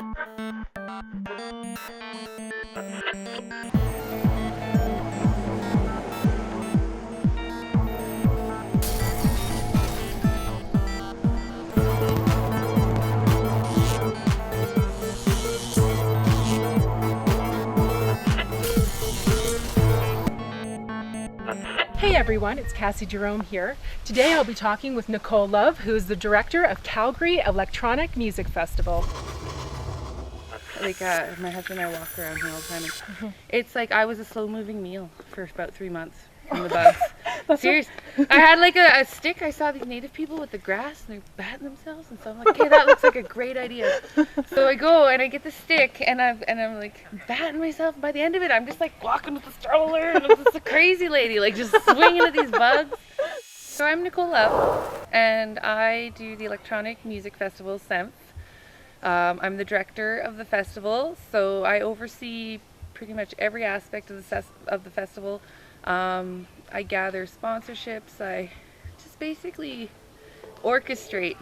Hey everyone, it's Cassie Jerome here. Today I'll be talking with Nicole Love, who is the director of Calgary Electronic Music Festival. Like my husband and I walk around here all the time. It's like I was a slow-moving meal for about 3 months from the bugs. Serious. I had like a stick. I saw these native people with the grass and they're batting themselves, and so I'm like, okay, that looks like a great idea. So I go and I get the stick and I'm like batting myself. By the end of it, I'm just like walking with the stroller and I'm just a crazy lady, like just swinging at these bugs. So I'm Nicole Love and I do the Electronic Music Festival SEMF. I'm the director of the festival, so I oversee pretty much every aspect of the festival. I gather sponsorships. I just basically orchestrate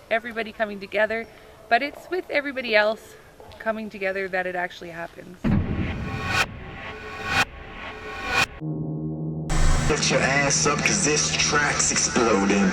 everybody coming together, but it's with everybody else coming together that it actually happens. Lift your ass up, 'cause this track's exploding.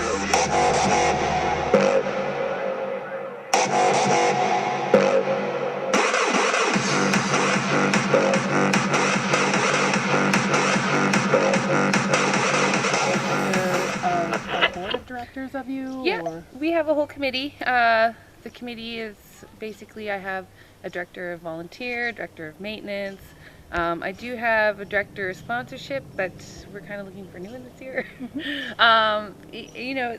Directors of you? Yeah, or? we have a whole committee. The committee is basically, I have a director of volunteer, director of maintenance. I do have a director of sponsorship, but we're kind of looking for a new one this year. You know,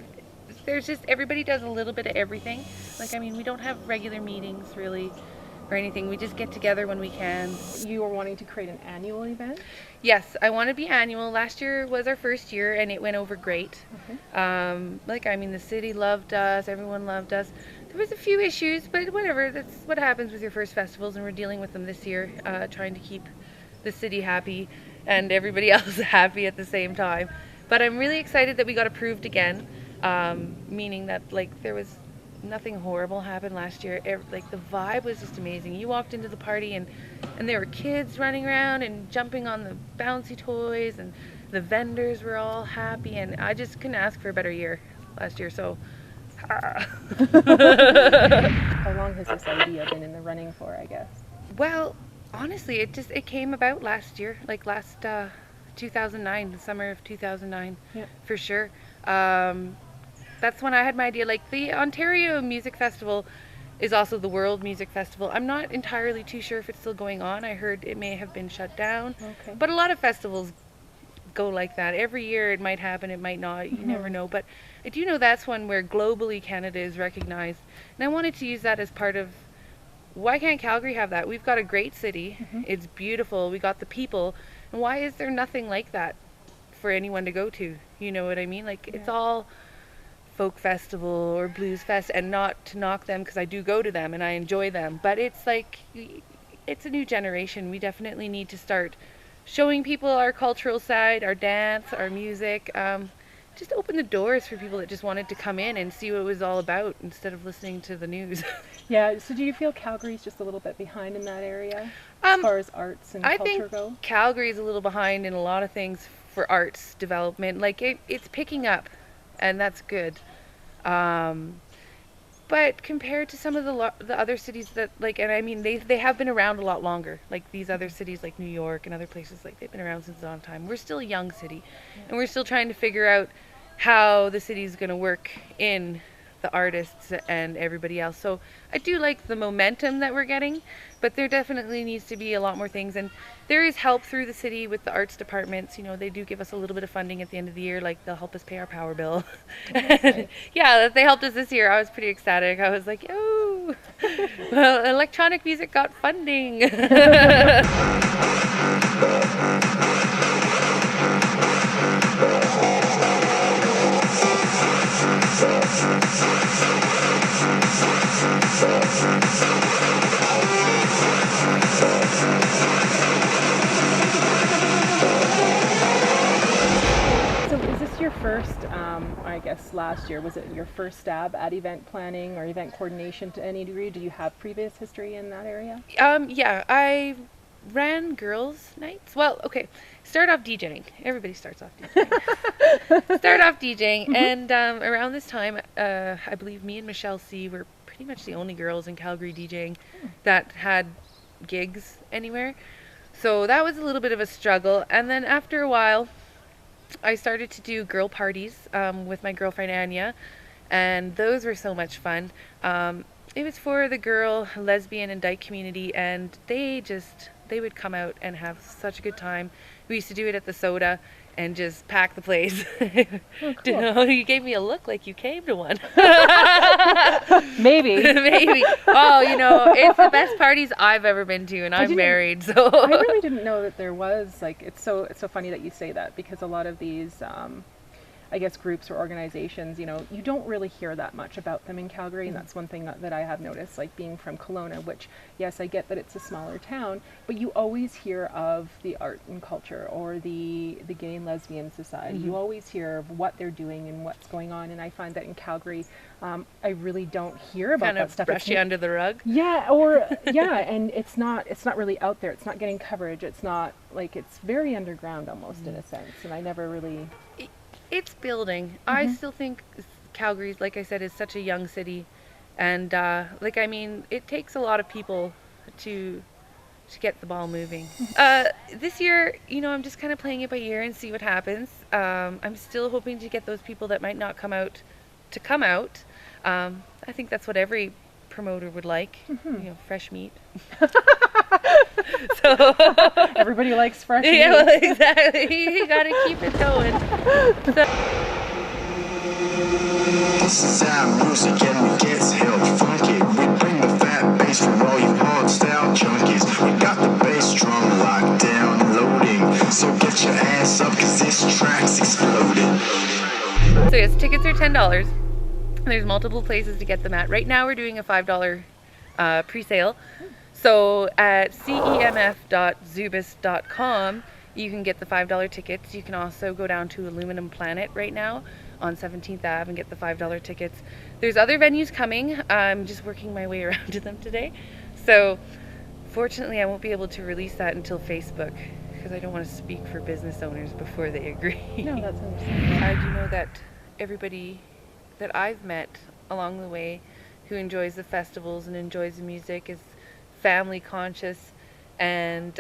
there's just, everybody does a little bit of everything. Like, I mean, we don't have regular meetings really or anything. We just get together when we can. You were wanting to create an annual event? Yes, I want to be annual. Last year was our first year and it went over great. Like, I mean, the city loved us, everyone loved us. There was a few issues, but whatever, that's what happens with your first festivals, and we're dealing with them this year, trying to keep the city happy and everybody else happy at the same time. But I'm really excited that we got approved again, meaning that like there was nothing horrible happened last year. Like the vibe was just amazing. You walked into the party and there were kids running around and jumping on the bouncy toys, and the vendors were all happy, and I just couldn't ask for a better year last year. So How long has this idea been in the running for, I guess? well, honestly, it came about last year, like last 2009, the summer of 2009. Yeah. For sure. That's when I had my idea. Like, the Ontario Music Festival is also the World Music Festival. I'm not entirely too sure if it's still going on. I heard it may have been shut down. Okay. But a lot of festivals go like that. Every year it might happen, it might not. You never know. But I do know that's one where globally Canada is recognized. And I wanted to use that as part of, why can't Calgary have that? We've got a great city. It's beautiful. We got the people. And why is there nothing like that for anyone to go to? You know what I mean? Like, it's all folk festival or blues fest, and not to knock them, because I do go to them and I enjoy them, but it's like, it's a new generation. We definitely need to start showing people our cultural side, our dance, our music, just open the doors for people that just wanted to come in and see what it was all about instead of listening to the news. Yeah, so do you feel Calgary's just a little bit behind in that area as far as arts and culture go? I think Calgary's a little behind in a lot of things for arts development. Like, it's picking up, and that's good. But compared to some of the other cities that, like, and I mean, they have been around a lot longer. Like, these other cities like New York and other places, like, they've been around since dawn time. We're still a young city, and we're still trying to figure out how the city's going to work in the artists and everybody else. So I do like the momentum that we're getting, but there definitely needs to be a lot more things. And there is help through the city with the arts departments. You know, they do give us a little bit of funding at the end of the year, like they'll help us pay our power bill. Yeah, they helped us this year. I was pretty ecstatic. I was like, oh, well, electronic music got funding. So is this your first, I guess, last year. Was it your first stab at event planning or event coordination to any degree? Do you have previous history in that area? Yeah, I ran girls' nights. Well, okay, start off DJing. Everybody starts off DJing. Start off DJing, and around this time, I believe me and Michelle C were pretty much the only girls in Calgary DJing that had gigs anywhere. So that was a little bit of a struggle. And then after a while, I started to do girl parties with my girlfriend Anya, and those were so much fun. It was for the girl, lesbian, and dyke community, and they would come out and have such a good time. We used to do it at the Soda and just pack the place. Oh, cool. You gave me a look like you came to one. Maybe. Maybe. Oh, it's the best parties I've ever been to, and I'm married, so. I really didn't know that there was, like, it's so funny that you say that, because a lot of these, I guess, groups or organizations, you don't really hear that much about them in Calgary, and that's one thing that I have noticed, like being from Kelowna, which, yes, I get that it's a smaller town, but you always hear of the art and culture or the gay and lesbian society. You always hear of what they're doing and what's going on, and I find that in Calgary, I really don't hear about that stuff. Brush you under the rug. Yeah, and it's not really out there. It's not getting coverage. It's not, like, it's very underground almost in a sense, and I never really. It's building. I still think Calgary, like I said, is such a young city, and it takes a lot of people to get the ball moving. This year, I'm just kind of playing it by ear and see what happens. I'm still hoping to get those people that might not come out to come out. I think that's what every promoter would like, fresh meat. So everybody likes fresh meat. Yeah, well, exactly. You gotta keep it going. This is our music and it gets held funky. We bring the fat bass from all you hard style junkies. We got the bass drum locked down and loading. So get your ass up, cause this track's exploding. So yes, tickets are $10. There's multiple places to get them at. Right now we're doing a $5 pre-sale. So at cemf.zubis.com you can get the $5 tickets. You can also go down to Aluminum Planet right now on 17th Ave and get the $5 tickets. There's other venues coming. I'm just working my way around to them today. So fortunately I won't be able to release that until Facebook, because I don't want to speak for business owners before they agree. No, that's understandable. I do know that everybody that I've met along the way who enjoys the festivals and enjoys the music is family conscious, and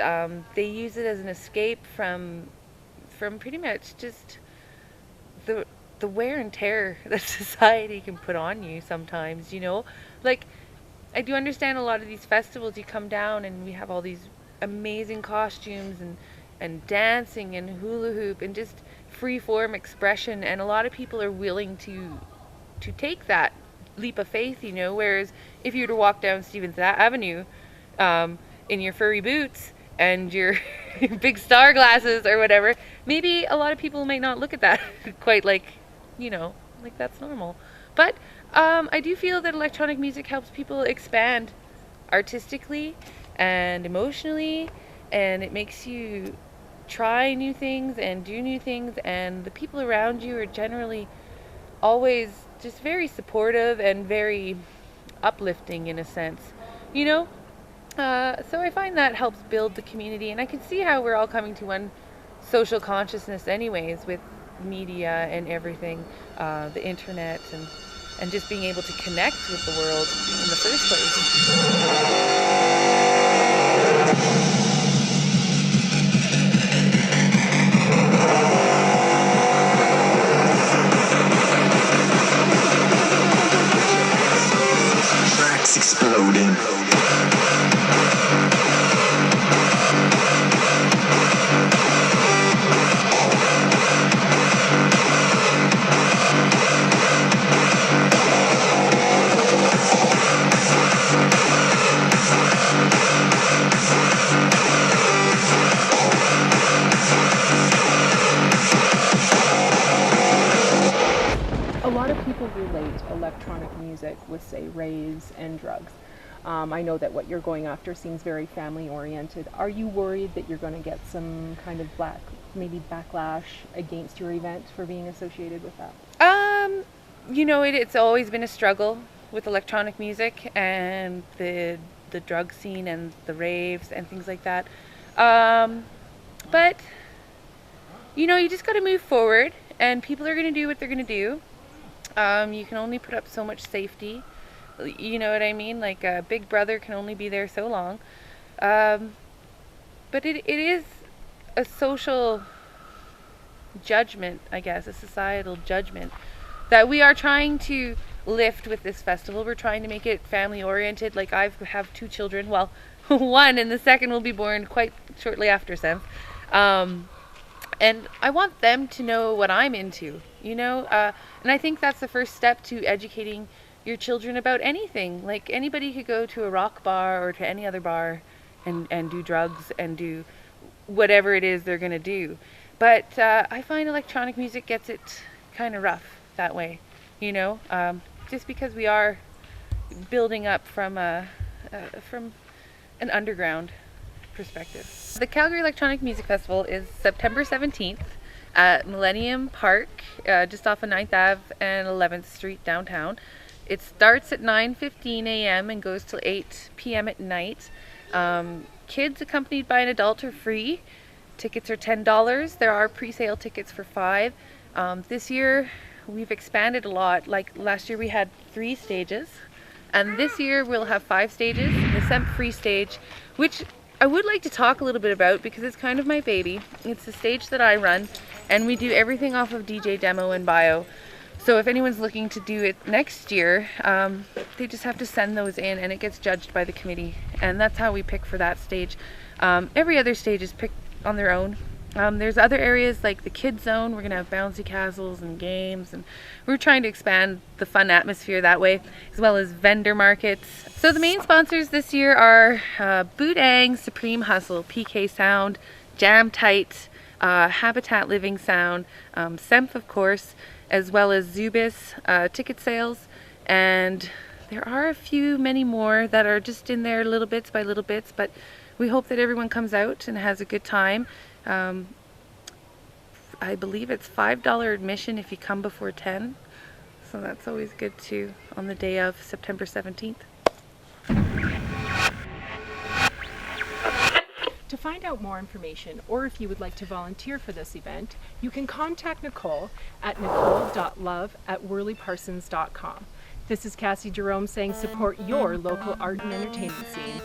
they use it as an escape from pretty much just the wear and tear that society can put on you sometimes, like I do understand a lot of these festivals, you come down and we have all these amazing costumes and dancing and hula hoop and just free form expression, and a lot of people are willing to take that leap of faith, whereas if you were to walk down Stevens Avenue in your furry boots and your big star glasses or whatever, maybe a lot of people might not look at that quite like that's normal. But I do feel that electronic music helps people expand artistically and emotionally, and it makes you try new things and do new things, and the people around you are generally always just very supportive and very uplifting in a sense, so I find that helps build the community, and I can see how we're all coming to one social consciousness anyways with media and everything, the internet, and just being able to connect with the world in the first place. Exploding. A lot of people relate electronic music with, say, raves and drugs. I know that what you're going after seems very family oriented. Are you worried that you're going to get some kind of maybe backlash against your event for being associated with that? you know, it's always been a struggle with electronic music and the drug scene and the raves and things like that. But you know, you just got to move forward, and people are going to do what they're going to do. You can only put up so much safety. You know what I mean? Like a big brother can only be there so long. But it is a social judgment, I guess, a societal judgment that we are trying to lift with this festival. We're trying to make it family oriented. Like I have 2 children. Well, one, and the second will be born quite shortly after Sem. And I want them to know what I'm into, you know? And I think that's the first step to educating your children about anything. Like anybody could go to a rock bar or to any other bar and do drugs and do whatever it is they're going to do. But I find electronic music gets it kind of rough that way, you know? Just because we are building up from an underground perspective. The Calgary Electronic Music Festival is September 17th at Millennium Park, just off of 9th Ave and 11th Street downtown. It starts at 9:15 a.m. and goes till 8 p.m. at night. Kids accompanied by an adult are free. Tickets are $10. There are pre-sale tickets for $5. This year we've expanded a lot. Like last year we had 3 stages, and this year we'll have 5 stages. The Semp Free stage, which I would like to talk a little bit about because it's kind of my baby. It's the stage that I run, and we do everything off of DJ Demo and Bio. So if anyone's looking to do it next year, they just have to send those in, and it gets judged by the committee, and that's how we pick for that stage. Every other stage is picked on their own. There's other areas like the kids zone. We're gonna have bouncy castles and games, and we're trying to expand the fun atmosphere that way, as well as vendor markets. So the main sponsors this year are Bootang, Supreme Hustle, PK Sound, Jam Tight, Habitat Living Sound, Semp of course, as well as Zubis ticket sales, and there are many more that are just in there little bits by little bits, but we hope that everyone comes out and has a good time. I believe it's $5 admission if you come before 10, so that's always good too on the day of September 17th. To find out more information, or if you would like to volunteer for this event, you can contact Nicole at nicole.love@worleyparsons.com. This is Cassie Jerome saying support your local art and entertainment scene.